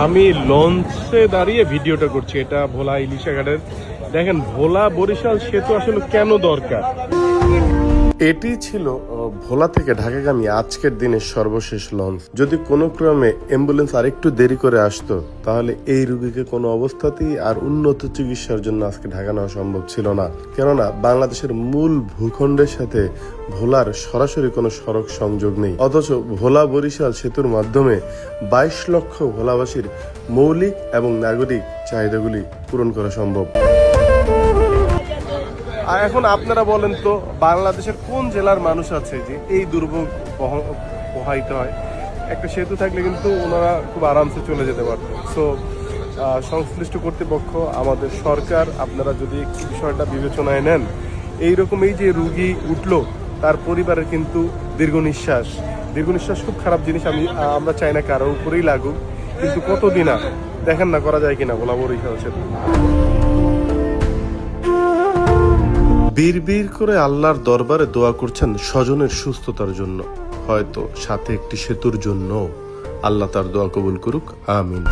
আমি লঞ্চে দাঁড়িয়ে ভিডিওটা করছি, এটা ভোলা ইলিশা ঘাটের। দেখেন ভোলা বরিশাল সেতু আসলে কেন দরকার। এটি ছিল ভোলা থেকে ঢাকাগামী আজকের দিনের সর্বশেষ লঞ্চ। যদি কোনো ক্রমে অ্যাম্বুলেন্স আরেকটু দেরি করে আসতো তাহলে এই রোগীকে কোনো অবস্থাতেই আর উন্নত চিকিৎসার জন্য আজকে ঢাকা নেওয়া সম্ভব ছিল না। কেননা বাংলাদেশের মূল ভূখণ্ডের সাথে ভোলার সরাসরি কোনো সড়ক সংযোগ নেই, অথচ ভোলা বরিশাল সেতুর মাধ্যমে 22 লক্ষ ভোলাবাসীর মৌলিক এবং নাগরিক চাহিদাগুলি পূরণ করা সম্ভব। আর এখন আপনারা বলেন তো, বাংলাদেশের কোন জেলার মানুষ আছে যে এই দুর্ভোগ পোহাইতে হয়? একটা সেতু থাকলে কিন্তু ওনারা খুব আরামসে চলে যেতে পারত। সো সংশ্লিষ্ট কর্তৃপক্ষ, আমাদের সরকার, আপনারা যদি একটু বিষয়টা বিবেচনায় নেন, এইরকম এই যে রুগী উঠলো তার পরিবারের কিন্তু দীর্ঘ নিঃশ্বাস খুব খারাপ জিনিস। আমরা চাই না কারোর উপরেই লাগুক, কিন্তু কতদিন আর দেখেন না করা যায় কিনা ভোলা বরিশাল সেতু। বীর করে আল্লাহর দরবারে দোয়া করছেন স্বজনের সুস্থতার জন্য, হয়তো সাথে একটি সেতুর জন্য। আল্লাহ তার দোয়া কবুল করুক, আমিন।